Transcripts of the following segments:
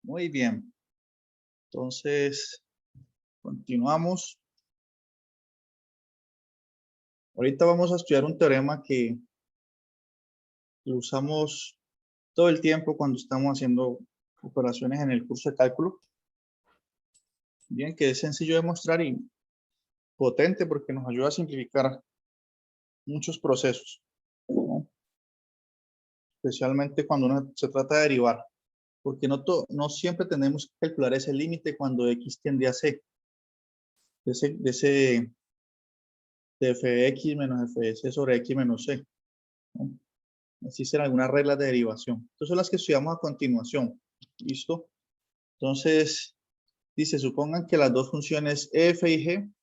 Muy bien. Entonces, continuamos. Ahorita vamos a estudiar un teorema que lo usamos todo el tiempo cuando estamos haciendo operaciones en el curso de cálculo. Bien, que es sencillo de mostrar y potente porque nos ayuda a simplificar muchos procesos, ¿no? Especialmente cuando se trata de derivar, porque no siempre tenemos que calcular ese límite cuando x tiende a c, de f de x menos f de c sobre x menos c, ¿no? Existen algunas reglas de derivación. Estas son las que estudiamos a continuación. ¿Listo? Entonces, dice, supongan que las dos funciones f y g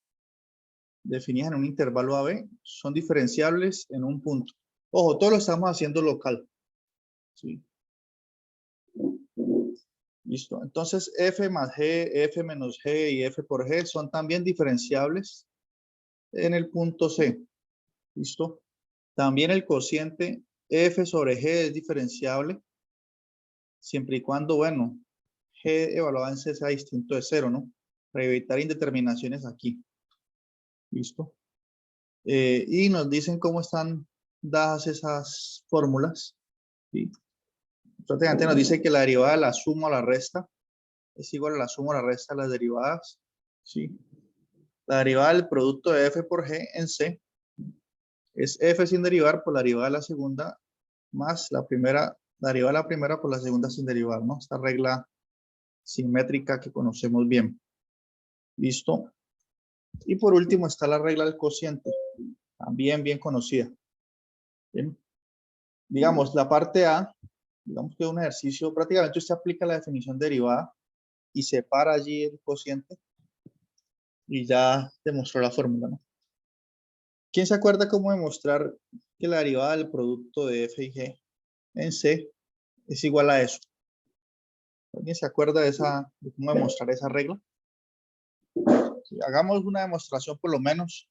definidas en un intervalo AB son diferenciables en un punto. Ojo, todo lo estamos haciendo local. ¿Sí? Listo. Entonces, f más g, f menos g y f por g son también diferenciables en el punto C. ¿Listo? También el cociente f sobre g es diferenciable siempre y cuando, bueno, g evaluado en c sea distinto de 0, ¿no? Para evitar indeterminaciones aquí. ¿Listo? Y nos dicen cómo están dadas esas fórmulas. ¿Sí? Prácticamente nos dice que la derivada de la suma o la resta es igual a la suma o la resta de las derivadas. ¿Sí? La derivada del producto de f por g en c es f sin derivar por la derivada de la segunda más la derivada de la primera por la segunda sin derivar, ¿no? Esta regla simétrica que conocemos bien. ¿Listo? Y por último está la regla del cociente, también bien conocida. ¿Bien? Digamos, la parte A, digamos que es un ejercicio, prácticamente usted aplica la definición derivada y separa allí el cociente y ya demostró la fórmula, ¿no? ¿Quién se acuerda cómo demostrar que la derivada del producto de f y g en c es igual a eso? ¿Alguien se acuerda de cómo demostrar esa regla? Sí, hagamos una demostración por lo menos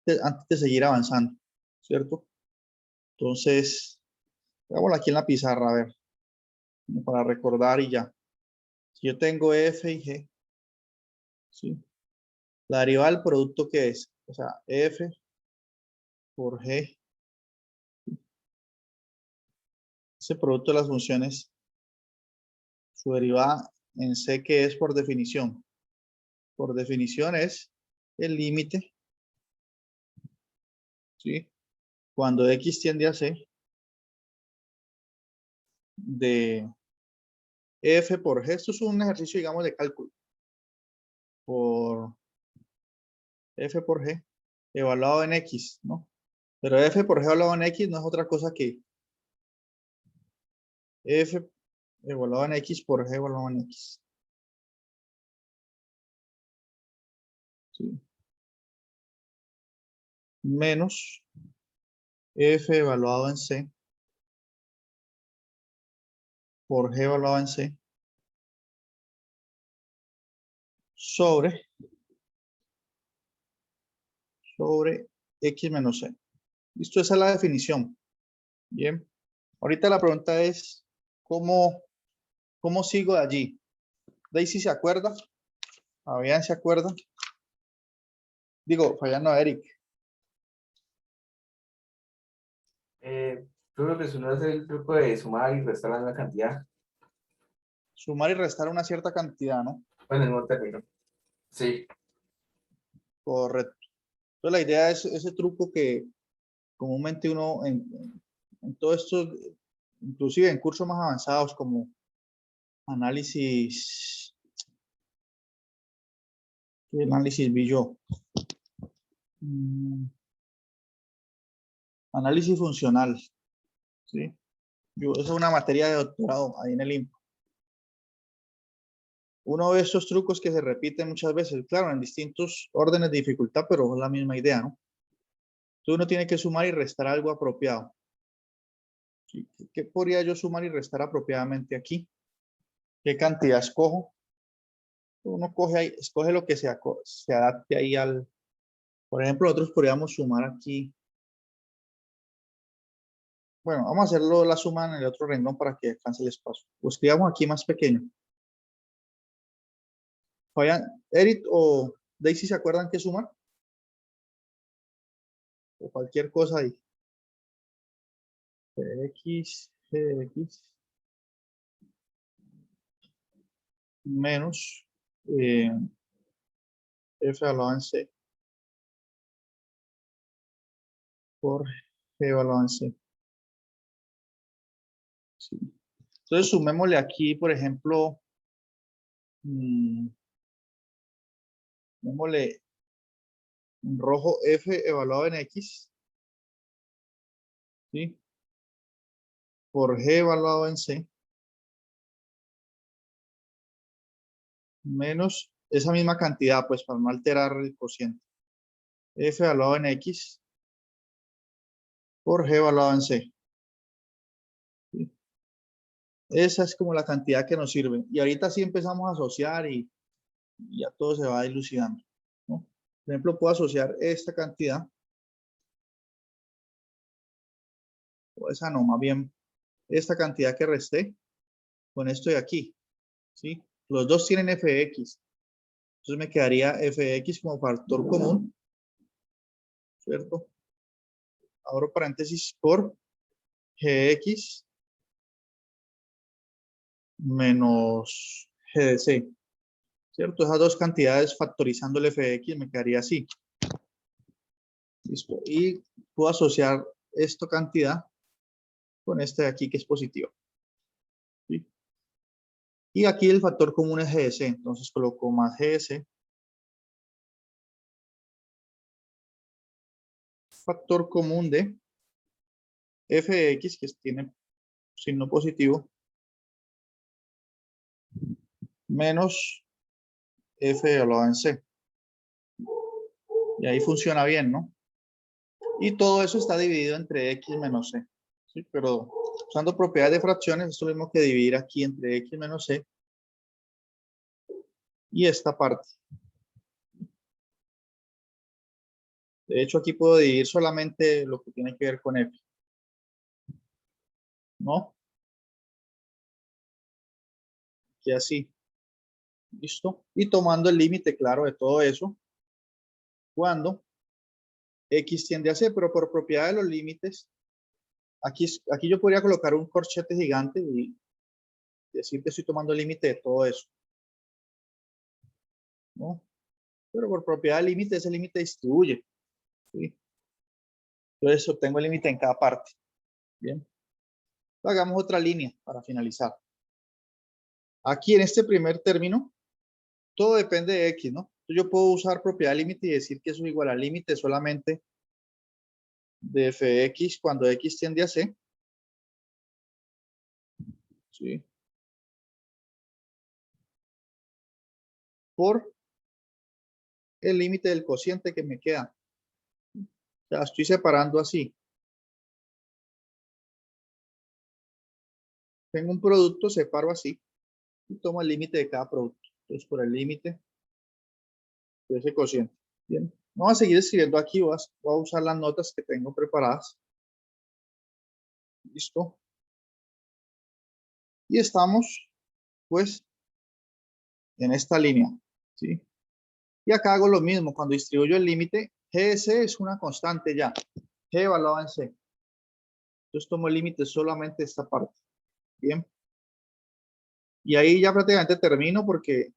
antes de seguir avanzando, ¿cierto? Entonces, hagámoslo aquí en la pizarra, a ver, para recordar y ya. Si yo tengo f y g, ¿sí? La derivada del producto, ¿qué es? O sea, f por g, ese producto de las funciones, su derivada en c, ¿qué es por definición? Por definición es el límite, ¿sí? Cuando x tiende a c, de f por g. Esto es un ejercicio, digamos, de cálculo. Por f por g evaluado en x, ¿no? Pero f por g evaluado en x no es otra cosa que f evaluado en x por g evaluado en x. ¿Sí? Menos f evaluado en c por g evaluado en c sobre x menos c. Listo, esa es la definición. Bien. Ahorita la pregunta es, ¿cómo sigo de allí? Daisy se acuerda, Fabián se acuerda. Digo, Fabián no, Eric. Tú lo que suelo hacer el truco de sumar y restar la cantidad. Sumar y restar una cierta cantidad, ¿no? Bueno, en un término. Sí. Correcto. Entonces la idea es ese truco que comúnmente uno en todo esto, inclusive en cursos más avanzados como análisis, ¿qué análisis vi yo? Análisis funcional, ¿sí? Esa es una materia de doctorado ahí en el INPA. Uno ve estos trucos que se repiten muchas veces, claro, en distintos órdenes de dificultad, pero es la misma idea, ¿no? Entonces uno tiene que sumar y restar algo apropiado. ¿Sí? ¿Qué podría yo sumar y restar apropiadamente aquí? ¿Qué cantidad escojo? Uno coge ahí, escoge lo que se adapte ahí al... Por ejemplo, nosotros podríamos sumar aquí. Bueno, vamos a hacerlo la suma en el otro renglón para que alcance el espacio. Lo escribamos aquí más pequeño. Fabián, Eric o Daisy, ¿se acuerdan qué sumar? O cualquier cosa ahí. Gx menos f evaluado en C por g evaluado en C. Sí. Entonces sumémosle aquí, por ejemplo, sumémosle en rojo f evaluado en x, ¿sí? Por g evaluado en C menos esa misma cantidad, pues para no alterar el cociente. F evaluado en X por G evaluado en C. ¿Sí? Esa es como la cantidad que nos sirve. Y ahorita sí empezamos a asociar y ya todo se va dilucidando, ¿no? Por ejemplo, puedo asociar esta cantidad, o esa no, más bien esta cantidad que resté con esto de aquí, ¿sí? Los dos tienen fx. Entonces me quedaría fx como factor común, ¿cierto? Abro paréntesis por gx menos g de c, ¿cierto? Esas dos cantidades factorizando el fx me quedaría así. Listo. Y puedo asociar esta cantidad con este de aquí que es positivo. ¿Sí? Y aquí el factor común es GS, entonces coloco más GS. Factor común de fx, que tiene signo positivo, menos f elevado en c. Y ahí funciona bien, ¿no? Y todo eso está dividido entre x menos c. ¿Sí? Pero usando propiedades de fracciones, esto mismo que dividir aquí entre x menos c y esta parte. De hecho, aquí puedo dividir solamente lo que tiene que ver con f, ¿no? Y así. ¿Listo? Y tomando el límite claro de todo eso, cuando x tiende a c, pero por propiedad de los límites, aquí yo podría colocar un corchete gigante y decir que estoy tomando el límite de todo eso, ¿no? Pero por propiedad del límite, ese límite distribuye, ¿sí? Entonces obtengo el límite en cada parte. Bien. Hagamos otra línea para finalizar. Aquí en este primer término, todo depende de x, ¿no? Entonces yo puedo usar propiedad del límite y decir que eso es igual al límite solamente de fx cuando x tiende a c. ¿Sí? Por el límite del cociente que me queda. O sea, estoy separando así. Tengo un producto, separo así y tomo el límite de cada producto. Entonces, por el límite de ese cociente. Bien. No voy a seguir escribiendo aquí, voy a usar las notas que tengo preparadas. Listo. Y estamos, pues, en esta línea. ¿Sí? Y acá hago lo mismo. Cuando distribuyo el límite, GS es una constante ya. G evaluado en C. Entonces tomo el límite solamente de esta parte. Bien. Y ahí ya prácticamente termino porque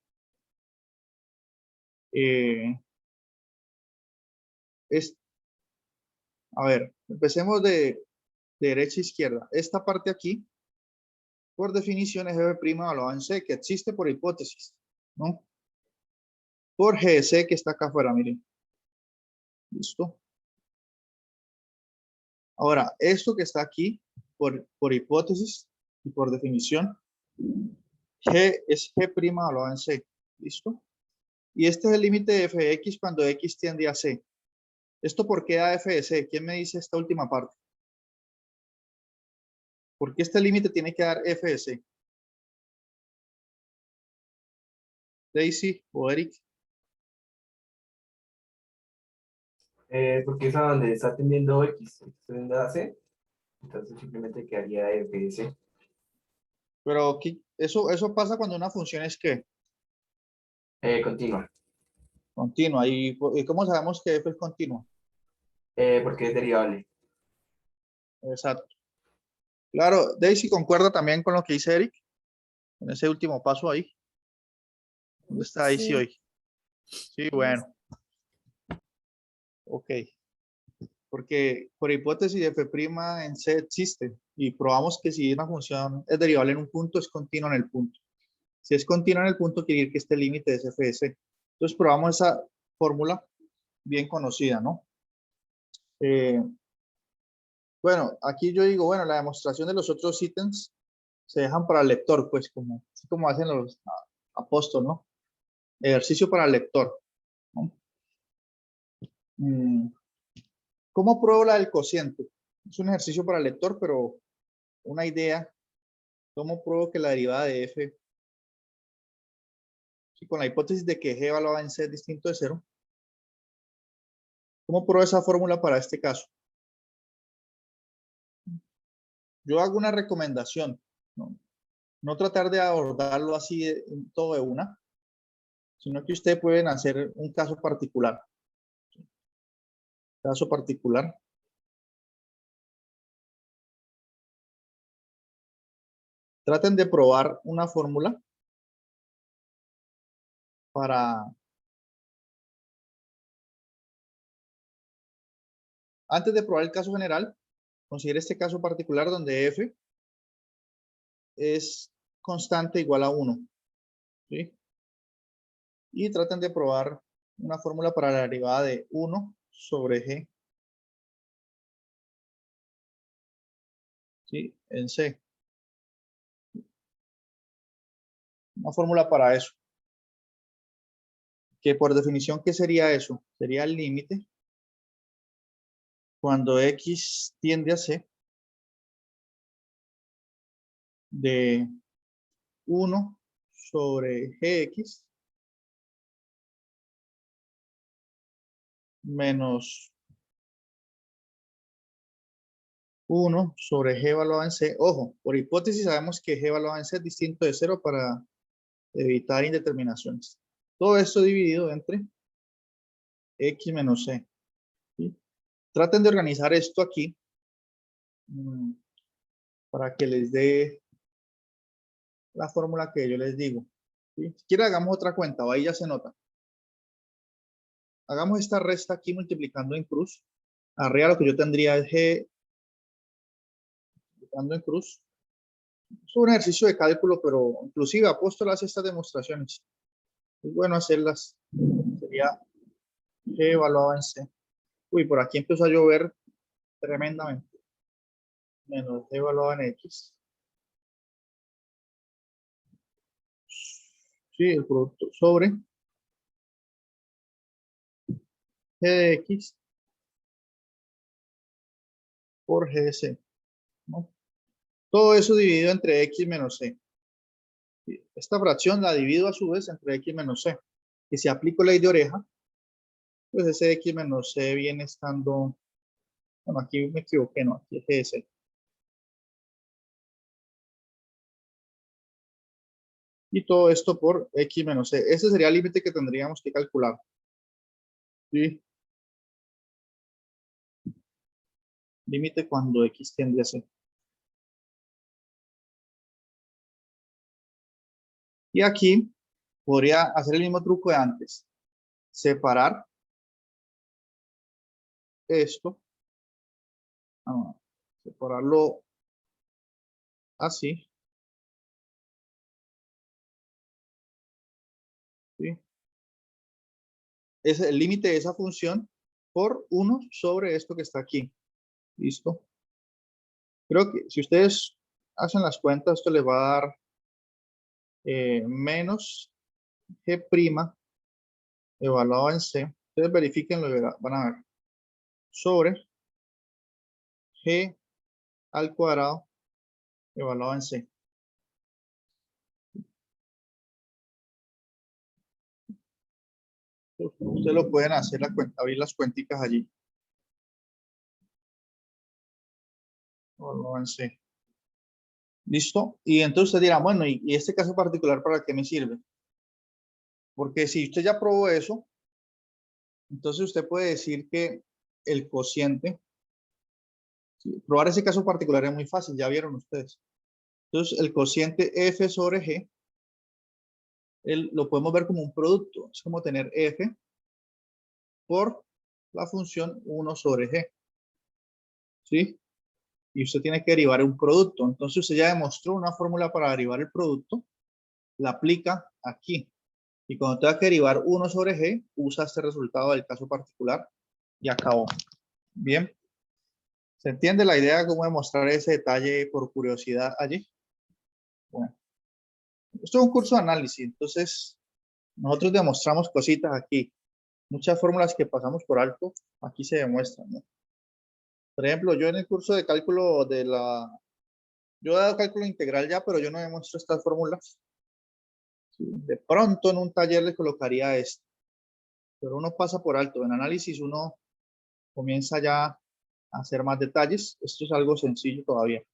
a ver, empecemos de derecha a izquierda. Esta parte aquí, por definición, es f' evaluado en C, que existe por hipótesis, ¿no? Por GC que está acá afuera, miren. ¿Listo? Ahora, esto que está aquí, por hipótesis y por definición, G es G' evaluado en C. ¿Listo? Y este es el límite de f de x cuando x tiende a C. ¿Esto por qué da f de C? ¿Quién me dice esta última parte? ¿Por qué este límite tiene que dar f de C? Daisy o Eric. Porque es a donde está tendiendo X, está tendiendo a C, entonces simplemente quedaría FS. Pero eso pasa cuando una función es que Continua, Continua. ¿Y cómo sabemos que f es continua? porque es derivable. Exacto. Claro, Daisy concuerda también con lo que dice Eric en ese último paso ahí. ¿Dónde está Daisy Sí. hoy? Sí, bueno. Ok. Porque por hipótesis de f' en C existe y probamos que si una función es derivable en un punto, es continua en el punto. Si es continua en el punto, quiere decir que este límite es f de C. Entonces probamos esa fórmula bien conocida, ¿no? Bueno, aquí yo digo, bueno, la demostración de los otros ítems se dejan para el lector, pues así como hacen los apóstoles, ¿no? Ejercicio para el lector, ¿no? ¿Cómo pruebo la del cociente? Es un ejercicio para el lector, pero una idea. ¿Cómo pruebo que la derivada de f, si con la hipótesis de que g evaluada en c es distinto de 0, ¿cómo pruebo esa fórmula para este caso? Yo hago una recomendación, ¿no? No tratar de abordarlo así todo de una, sino que ustedes pueden hacer un caso particular. Caso particular. Traten de probar una fórmula para... Antes de probar el caso general, considere este caso particular donde f es constante igual a 1. ¿Sí? Y traten de probar una fórmula para la derivada de 1 sobre g, ¿sí? En C. Una fórmula para eso. Que por definición, ¿qué sería eso? Sería el límite cuando x tiende a C de 1 sobre gx menos 1 sobre g evaluado en C. Ojo, por hipótesis sabemos que g evaluado en C es distinto de 0 para evitar indeterminaciones. Todo esto dividido entre x menos c. ¿Sí? Traten de organizar esto aquí para que les dé la fórmula que yo les digo. ¿Sí? Si quieren hagamos otra cuenta, o ahí ya se nota. Hagamos esta resta aquí multiplicando en cruz. Arriba lo que yo tendría es g multiplicando en cruz. Es un ejercicio de cálculo, pero inclusive Apóstol hace estas demostraciones. Es bueno hacerlas. Sería g evaluado en c. Uy, por aquí empezó a llover tremendamente. Menos g evaluado en x. Sí, el producto sobre g de x por g de c, ¿no? Todo eso dividido entre x menos c. Esta fracción la divido a su vez entre x menos c. Y si aplico ley de oreja, pues ese x menos c viene estando... Bueno, aquí me equivoqué, no, aquí es g de c. Y todo esto por x menos c. Ese sería el límite que tendríamos que calcular. ¿Sí? Límite cuando x tiende a c. Y aquí podría hacer el mismo truco de antes. Separar esto. Separarlo así. ¿Sí? Es el límite de esa función por 1 sobre esto que está aquí. ¿Listo? Creo que si ustedes hacen las cuentas, esto les va a dar menos g' evaluado en c. Ustedes verifiquenlo y van a ver. Sobre g al cuadrado evaluado en c. Ustedes lo pueden hacer la cuenta, abrir las cuenticas allí. Evaluado en c. ¿Listo? Y entonces usted dirá, bueno, ¿y este caso particular para qué me sirve? Porque si usted ya probó eso, entonces usted puede decir que el cociente, sí, probar ese caso particular es muy fácil, ya vieron ustedes. Entonces el cociente F sobre G, lo podemos ver como un producto. Es como tener F por la función 1 sobre G. ¿Sí? Y usted tiene que derivar un producto. Entonces usted ya demostró una fórmula para derivar el producto, la aplica aquí. Y cuando tenga que derivar 1 sobre G, usa este resultado del caso particular y acabó. Bien. ¿Se entiende la idea de cómo demostrar ese detalle por curiosidad allí? Bueno, esto es un curso de análisis, entonces nosotros demostramos cositas aquí. Muchas fórmulas que pasamos por alto, aquí se demuestran, ¿no? Por ejemplo, yo en el curso de cálculo yo he dado cálculo integral ya, pero yo no demuestro estas fórmulas. Sí, de pronto en un taller le colocaría esto, pero uno pasa por alto. En análisis uno comienza ya a hacer más detalles. Esto es algo sencillo todavía,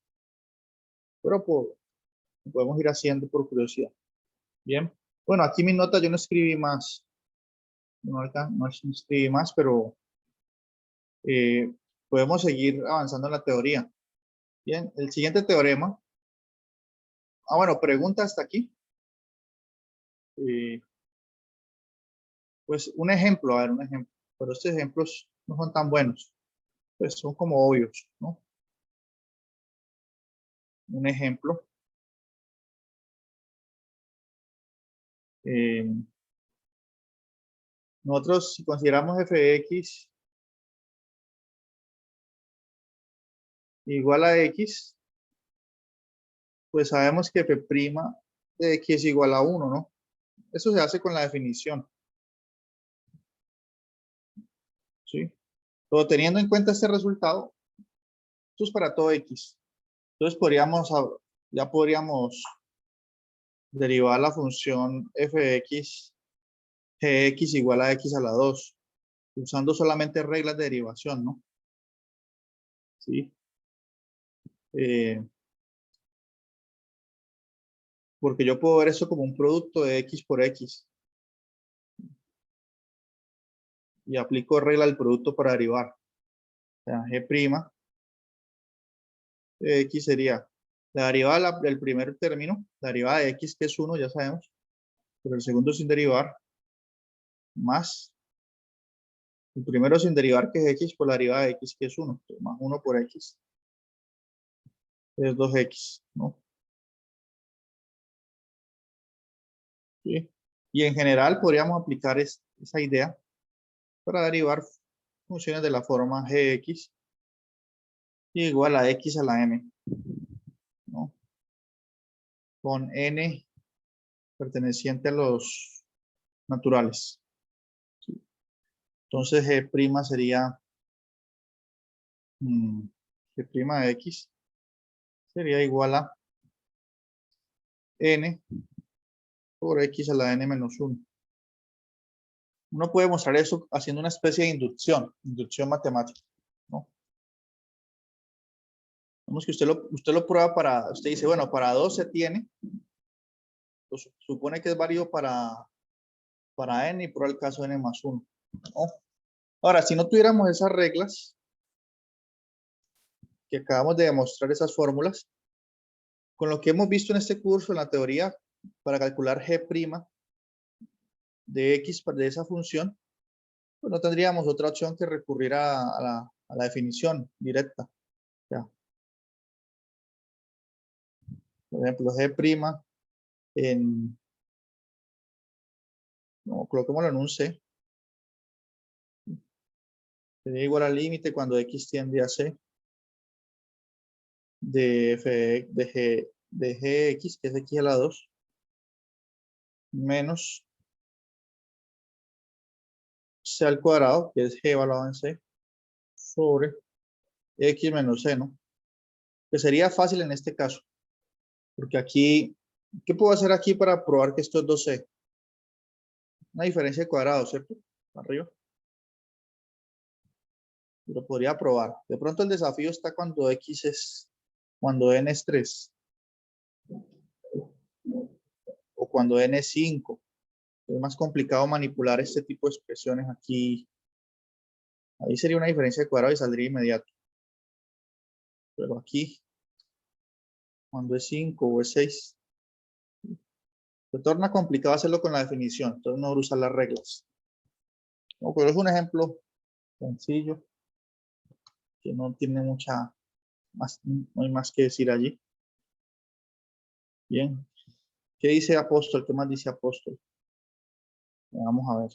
pero podemos ir haciendo por curiosidad. Bien. Bueno, aquí mi nota yo no escribí más. No escribí más, pero podemos seguir avanzando en la teoría. Bien, el siguiente teorema. Bueno, pregunta hasta aquí. Pues un ejemplo, a ver, un ejemplo. Pero estos ejemplos no son tan buenos. Pues son como obvios, ¿no? Un ejemplo. Nosotros, si consideramos f de x igual a x, pues sabemos que f' de x es igual a 1, ¿no? Eso se hace con la definición. ¿Sí? Pero teniendo en cuenta este resultado, esto es para todo x. Entonces ya podríamos derivar la función f de x, gx igual a x a la 2, usando solamente reglas de derivación, ¿no? ¿Sí? Porque yo puedo ver esto como un producto de x por x. Y aplico regla del producto para derivar. O sea, g' de x sería la derivada del primer término, la derivada de x que es 1, ya sabemos, pero el segundo sin derivar, más el primero sin derivar que es x por la derivada de x que es 1, más 1 por x es 2x, ¿no? ¿Sí? Y en general podríamos aplicar esa idea para derivar funciones de la forma gx igual a x a la m, ¿no? Con n perteneciente a los naturales. ¿Sí? Entonces g' sería g' de x sería igual a n por x a la n menos 1. Uno puede mostrar eso haciendo una especie de inducción matemática, ¿no? Vemos que usted lo prueba usted dice, bueno, para 2 se tiene, pues supone que es válido para n y por el caso n más 1, ¿no? Ahora, si no tuviéramos esas reglas, que acabamos de demostrar esas fórmulas, con lo que hemos visto en este curso, en la teoría, para calcular g' de x de esa función, pues no tendríamos otra opción que recurrir a la definición directa. Ya. Por ejemplo, g' no, coloquémoslo en un c, sería igual al límite cuando x tiende a c de gx, que es x a la 2, menos c al cuadrado, que es g evaluado en c, sobre x menos c, ¿no? Que sería fácil en este caso, porque aquí, ¿qué puedo hacer aquí para probar que esto es 2c? Una diferencia de cuadrado, ¿cierto? Arriba. Lo podría probar. De pronto el desafío está cuando n es 3 o cuando n es 5. Es más complicado manipular este tipo de expresiones aquí. Ahí sería una diferencia de cuadrado y saldría inmediato. Pero aquí, cuando es 5 o es 6, se torna complicado hacerlo con la definición. Entonces no usar las reglas. No, pero es un ejemplo sencillo que no tiene mucha más, no hay más que decir allí. Bien. ¿Qué dice Apóstol? ¿Qué más dice Apóstol? Vamos a ver.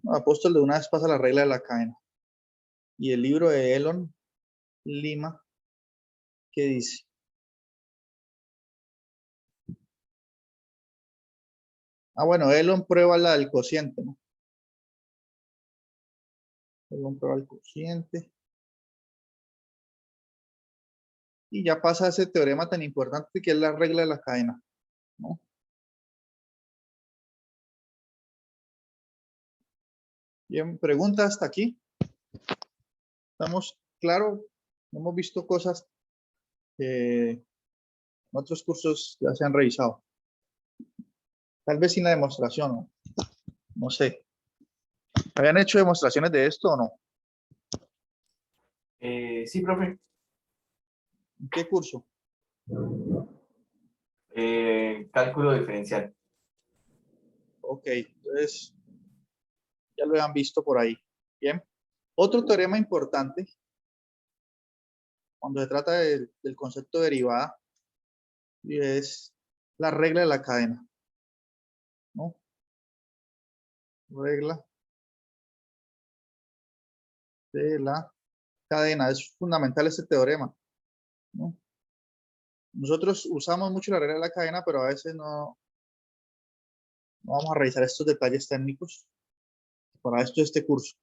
No, Apóstol de una vez pasa la regla de la cadena. Y el libro de Elon Lima, ¿qué dice? Ah, bueno, Elon prueba la del cociente, ¿no? Elon prueba el cociente. Y ya pasa ese teorema tan importante que es la regla de la cadena, ¿no? Bien, pregunta hasta aquí. ¿Estamos claros? Hemos visto cosas que en otros cursos ya se han revisado. Tal vez sin la demostración, ¿no? No sé. ¿Habían hecho demostraciones de esto o no? Sí, profe. ¿En qué curso? Cálculo diferencial. Ok, entonces ya lo han visto por ahí. Bien. Otro teorema importante cuando se trata del concepto de derivada es la regla de la cadena, ¿no? Regla de la cadena. Es fundamental este teorema, ¿no? Nosotros usamos mucho la regla de la cadena, pero a veces no vamos a revisar estos detalles técnicos. Para esto este curso.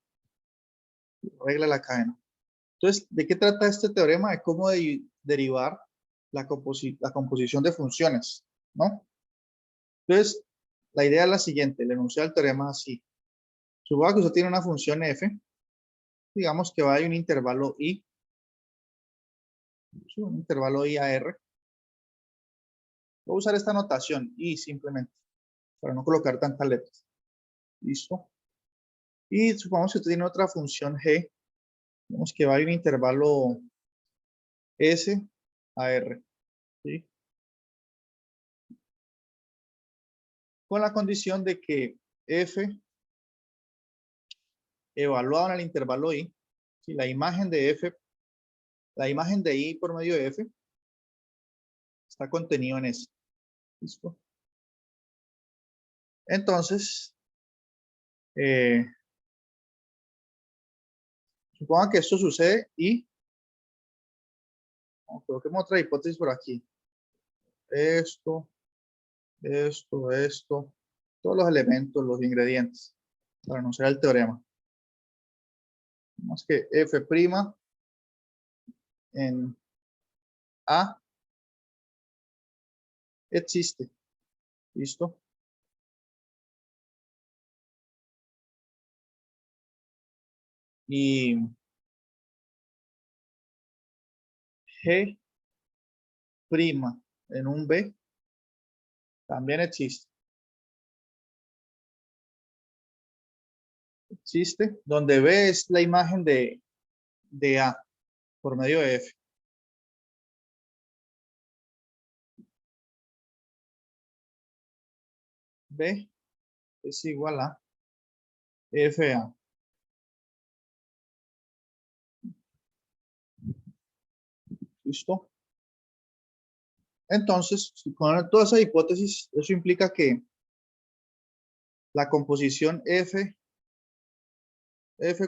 Regla de la cadena. Entonces, ¿de qué trata este teorema? De cómo derivar la composición de funciones, ¿no? Entonces, la idea es la siguiente. El enunciado del teorema es así. Suponga que usted tiene una función f, digamos que va a un intervalo i, ¿sí? Un intervalo i a r. Voy a usar esta notación i simplemente, para no colocar tantas letras. ¿Listo? Y supongamos que usted tiene otra función g, digamos que va a un intervalo s a r, ¿sí? Con la condición de que f evaluado en el intervalo i, ¿sí? La imagen de f, la imagen de i por medio de f, está contenido en S. ¿Listo? Entonces, suponga que esto sucede y coloquemos otra hipótesis por aquí. Esto, esto, todos los elementos, los ingredientes, para anunciar el teorema. Vemos que f' en A existe. ¿Listo? Y G' en un B también existe. Existe, donde B es la imagen de A por medio de F. B es igual a FA. ¿Listo? Entonces, con toda esa hipótesis, eso implica que la composición F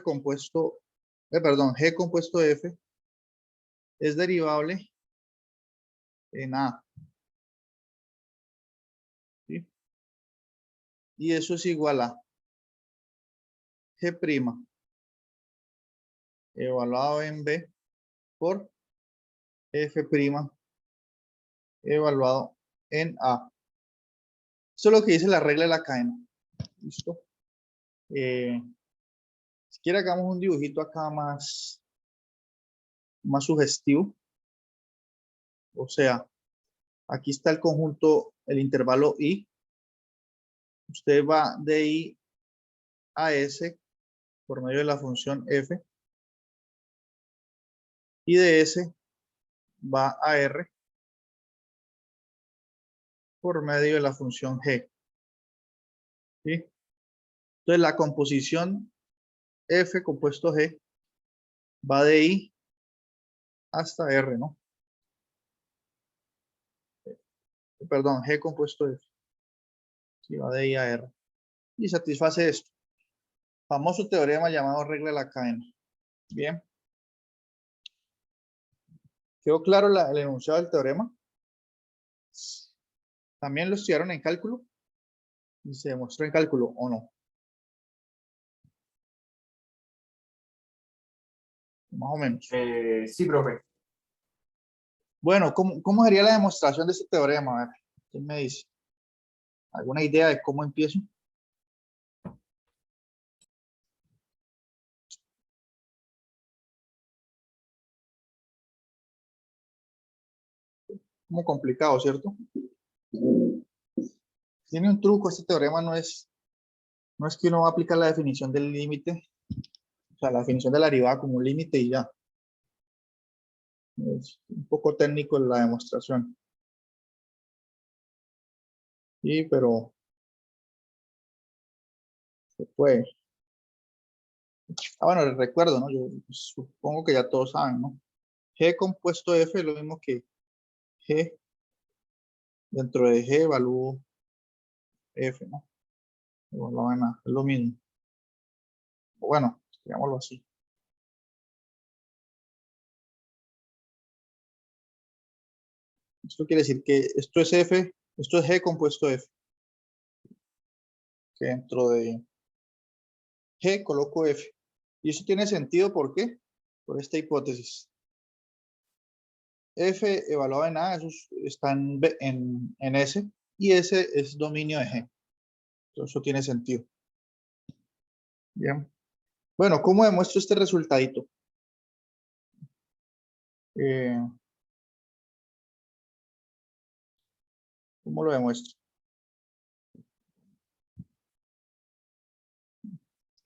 compuesto, perdón, G compuesto F es derivable en A. ¿Sí? Y eso es igual a G' evaluado en B por F' evaluado en A. Eso es lo que dice la regla de la cadena. ¿Listo? Si quiere hagamos un dibujito acá más sugestivo. O sea, aquí está el conjunto, el intervalo I. Usted va de I a S por medio de la función F. Y de S va a R por medio de la función G. ¿Sí? Entonces la composición F compuesto G va de I hasta R, ¿no? Perdón, G compuesto F. Sí, va de I a R. Y satisface esto. Famoso teorema llamado regla de la cadena. Bien. ¿Quedó claro el enunciado del teorema? ¿También lo estudiaron en cálculo? ¿Y se demostró en cálculo o no? Más o menos. Sí, profe. Bueno, ¿cómo sería la demostración de este teorema? A ver, ¿quién me dice? ¿Alguna idea de cómo empiezo? Como complicado, ¿cierto? Tiene un truco, este teorema no es que uno va a aplicar la definición del límite, o sea, la definición de la derivada como un límite y ya. Es un poco técnico la demostración. Sí, pero se puede. Bueno, les recuerdo, ¿no? Yo supongo que ya todos saben, ¿no? G compuesto F es lo mismo que G. Dentro de G evalúo F, ¿no? Es lo mismo. Bueno, digámoslo así. Esto quiere decir que esto es F, esto es G compuesto F. Que dentro de G coloco F. Y eso tiene sentido, ¿por qué? Por esta hipótesis. F evaluado en A, eso está en S, y S es dominio de G. Entonces, eso tiene sentido. Bien. Bueno, ¿cómo demuestro este resultadito? ¿Cómo lo demuestro?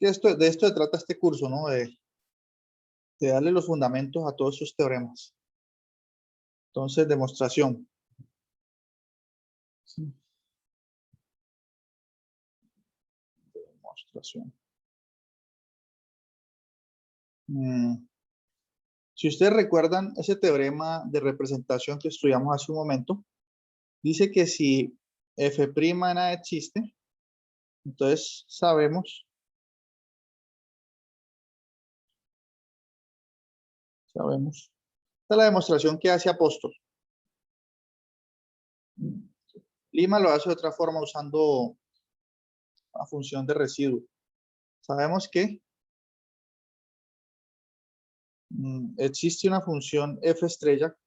De esto se trata este curso, ¿no? De darle los fundamentos a todos esos teoremas. Entonces, demostración. Sí. Demostración. Si ustedes recuerdan ese teorema de representación que estudiamos hace un momento, dice que si F' en A existe, entonces sabemos esta es la demostración que hace Apóstol. Lima lo hace de otra forma usando la función de residuo. Sabemos que existe una función f estrella.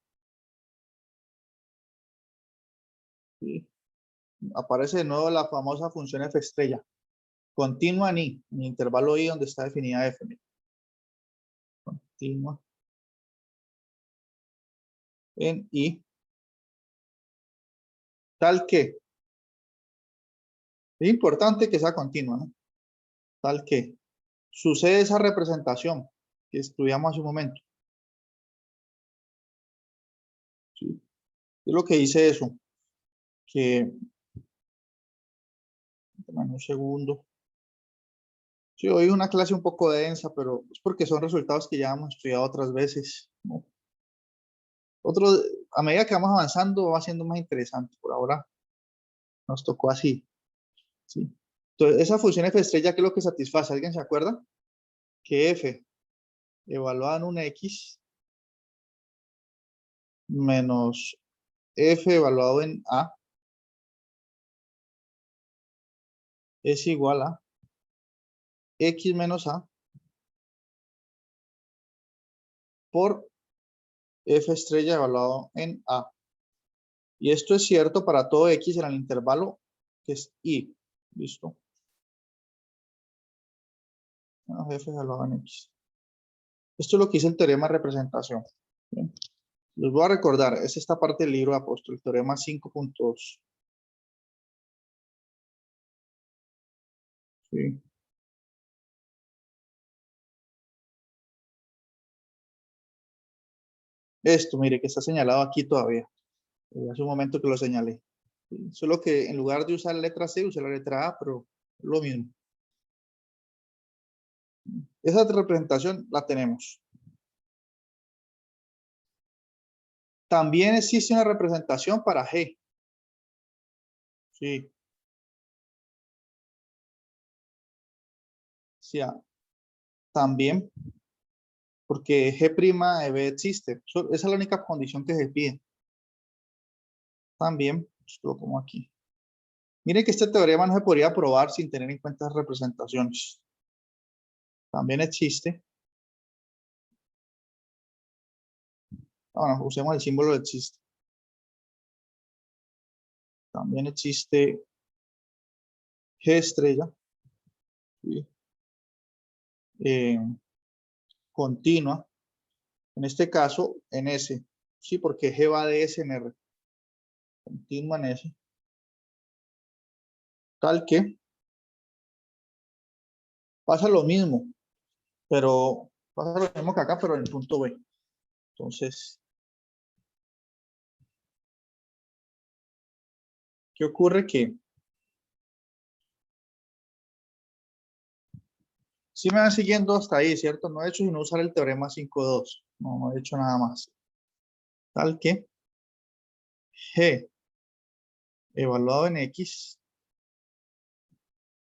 ¿Sí? Aparece de nuevo la famosa función f estrella. Continua en I, en el intervalo I donde está definida f. Continua en I. Tal que, es importante que sea continua, ¿no? Tal que sucede esa representación que estudiamos hace un momento. ¿Sí? Es lo que dice eso, que, un segundo. Sí, hoy una clase un poco densa, pero es porque son resultados que ya hemos estudiado otras veces, ¿no? A medida que vamos avanzando va siendo más interesante. Por ahora nos tocó así, ¿sí? Entonces, esa función f estrella, ¿qué es lo que satisface? ¿Alguien se acuerda? Que f evaluada en un x menos f evaluado en a es igual a x menos a por f estrella evaluado en a. Y esto es cierto para todo x en el intervalo que es i. ¿Listo? F evaluado en x. Esto es lo que dice el teorema de representación. ¿Bien? Les voy a recordar, es esta parte del libro de Apóstol, el teorema 5.2. Sí. Esto, mire, que está señalado aquí todavía. Hace un momento que lo señalé. Sí, solo que en lugar de usar la letra C, usé la letra A, pero es lo mismo. Esa representación la tenemos. También existe una representación para G. Sí. Sí, también, porque G' de B existe. Esa es la única condición que se pide. También, pues, lo pongo aquí. Miren que este teorema no se podría probar sin tener en cuenta las representaciones. También existe. Bueno, usemos el símbolo de existe. También existe G estrella. ¿Sí? Continua. En este caso, en S. Sí, porque G va de S en R. Continua en S. Tal que pasa lo mismo, pero pasa lo mismo que acá, pero en el punto B. Entonces, ¿qué ocurre? Que si me van siguiendo hasta ahí, ¿cierto? No he hecho sino usar el teorema 5.2. No he hecho nada más. Tal que G evaluado en X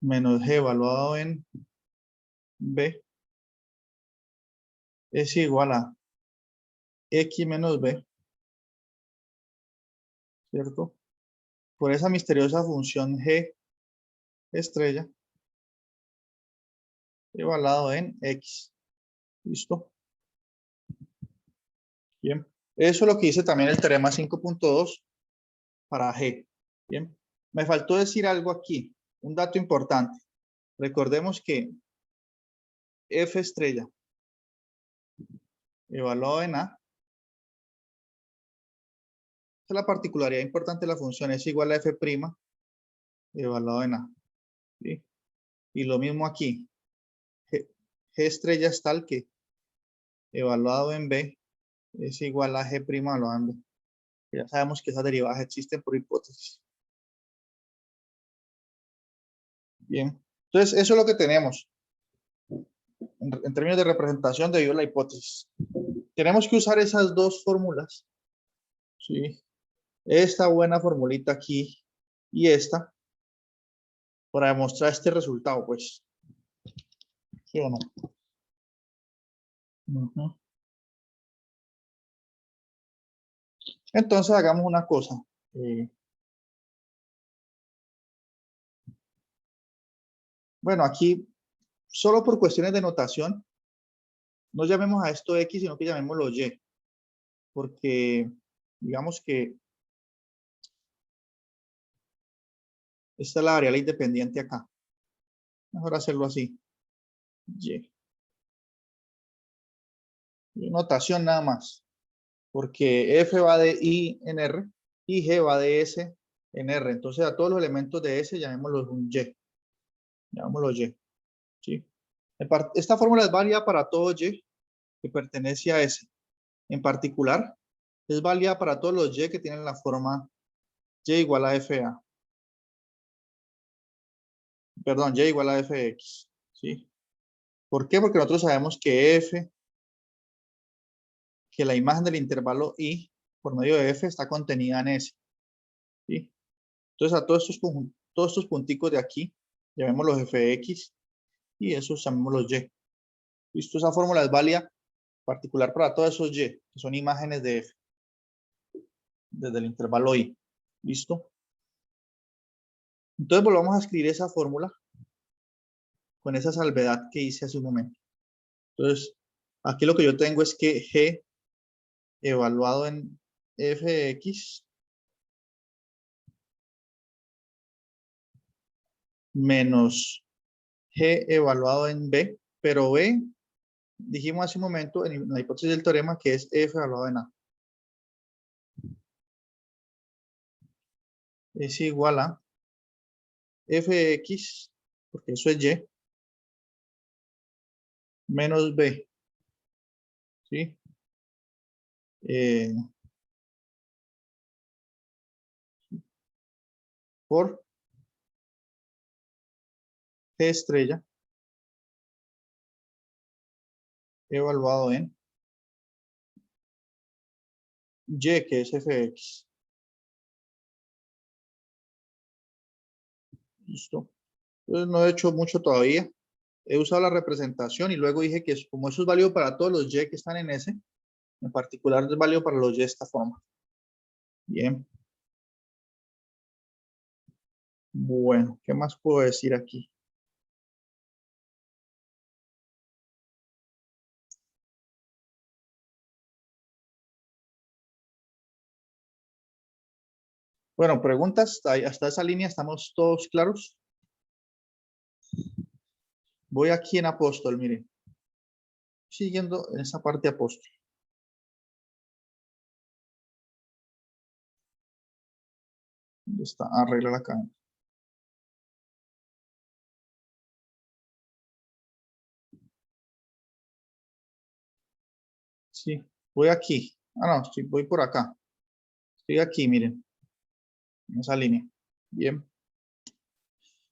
menos G evaluado en B es igual a X menos B, ¿cierto? Por esa misteriosa función G estrella evaluado en X. ¿Listo? Bien. Eso es lo que dice también el teorema 5.2 para G. Bien. Me faltó decir algo aquí. Un dato importante. Recordemos que F estrella evaluado en A, esa es la particularidad importante de la función, es igual a F' evaluado en A. ¿Sí? Y lo mismo aquí. G estrella es tal que evaluado en B es igual a G' evaluado en B. Ya sabemos que esas derivadas existen por hipótesis. Bien. Entonces, eso es lo que tenemos en términos de representación debido a la hipótesis. Tenemos que usar esas dos fórmulas. ¿Sí? Esta buena formulita aquí y esta para demostrar este resultado, pues. ¿Sí o no? Uh-huh. Entonces, hagamos una cosa. Bueno, aquí, solo por cuestiones de notación, no llamemos a esto X, sino que llamémoslo Y. Porque, digamos que esta es la variable independiente acá. Mejor hacerlo así. Y. Notación nada más. Porque F va de I en R y G va de S en R. Entonces, a todos los elementos de S llamémoslos un Y. Llamémoslo Y. ¿Sí? Esta fórmula es válida para todo Y que pertenece a S. En particular, es válida para todos los Y que tienen la forma Y igual a FA. Perdón, Y igual a FX. ¿Sí? ¿Por qué? Porque nosotros sabemos que F, que la imagen del intervalo I por medio de F está contenida en S. ¿Sí? Entonces, a todos estos punticos de aquí, llamémoslos FX y esos llamémoslos Y. ¿Listo? Esa fórmula es válida particular para todos esos Y, que son imágenes de F, desde el intervalo I. ¿Listo? Entonces volvamos a escribir esa fórmula con esa salvedad que hice hace un momento. Entonces, aquí lo que yo tengo es que G evaluado en Fx menos G evaluado en B, pero B, dijimos hace un momento en la hipótesis del teorema que es F evaluado en A. es igual a fx, porque eso es y, menos b, ¿sí? Por g estrella evaluado en y, que es fx. Listo. Entonces no he hecho mucho todavía. He usado la representación y luego dije que como eso es válido para todos los y que están en ese, en particular es válido para los y de esta forma. Bien. Bueno, ¿qué más puedo decir aquí? Bueno, preguntas, hasta esa línea estamos todos claros. Voy aquí en apóstol, miren. Siguiendo en esa parte apóstol. ¿Dónde está? Arregla la cadena. Sí, voy aquí. Ah, no, sí, voy por acá. Estoy aquí, miren. En esa línea. Bien.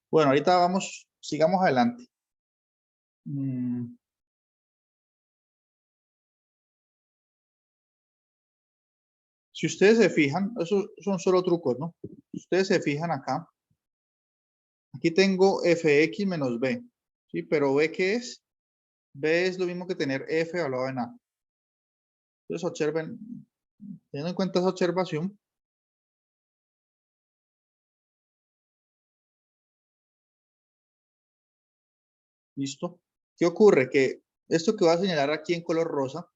Bueno, ahorita vamos, sigamos adelante. Si ustedes se fijan, esos son solo trucos, ¿no? Si ustedes se fijan acá, aquí tengo fx menos b, ¿sí? Pero b, ¿qué es? B es lo mismo que tener f evaluado en a. Entonces observen, teniendo en cuenta esa observación, ¿listo? ¿Qué ocurre? Que esto que voy a señalar aquí en color rosa,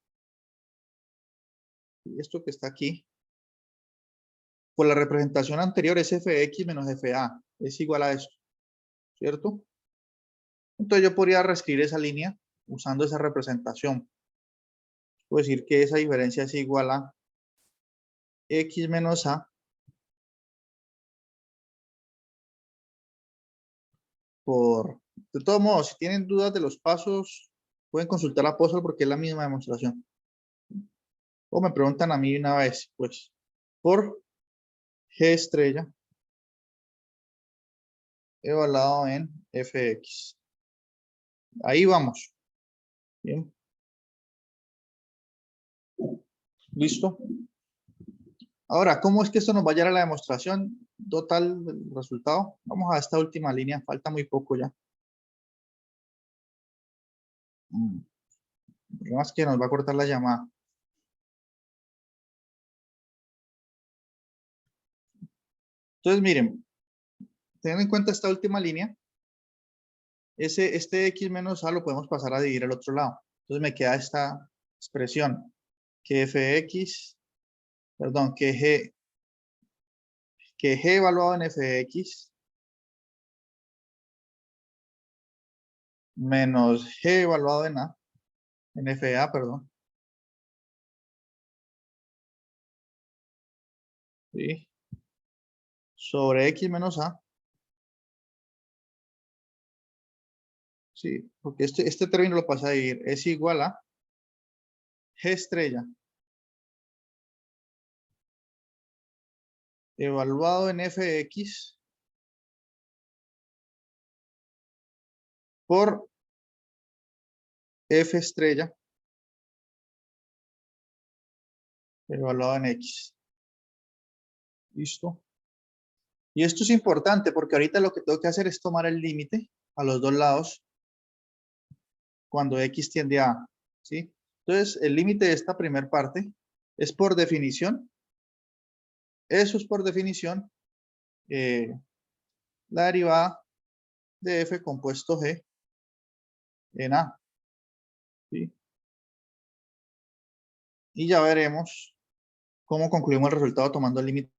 esto que está aquí, por la representación anterior es fx menos fa, es igual a esto, ¿cierto? Entonces yo podría reescribir esa línea usando esa representación. Puedo decir que esa diferencia es igual a x menos a por... De todos modos, si tienen dudas de los pasos, pueden consultar a Apóstol porque es la misma demostración. O me preguntan a mí una vez, pues, por g estrella evaluado en fx. Ahí vamos. Bien. ¿Listo? Ahora, ¿cómo es que esto nos va a llevar a la demostración total del resultado? Vamos a esta última línea, falta muy poco ya. El problema es que nos va a cortar la llamada. Entonces, miren, teniendo en cuenta esta última línea, este x menos a lo podemos pasar a dividir al otro lado. Entonces me queda esta expresión, que fx, perdón, que g evaluado en fx menos g evaluado en fa, perdón, ¿sí? Sobre x menos a, sí, porque este término lo pasa a dividir, es igual a g estrella evaluado en fx por f estrella evaluado en x. ¿Listo? Y esto es importante porque ahorita lo que tengo que hacer es tomar el límite a los dos lados cuando x tiende a A, ¿sí? Entonces, el límite de esta primera parte es por definición, eso es por definición, la derivada de f compuesto g en A, ¿sí? Y ya veremos cómo concluimos el resultado tomando el límite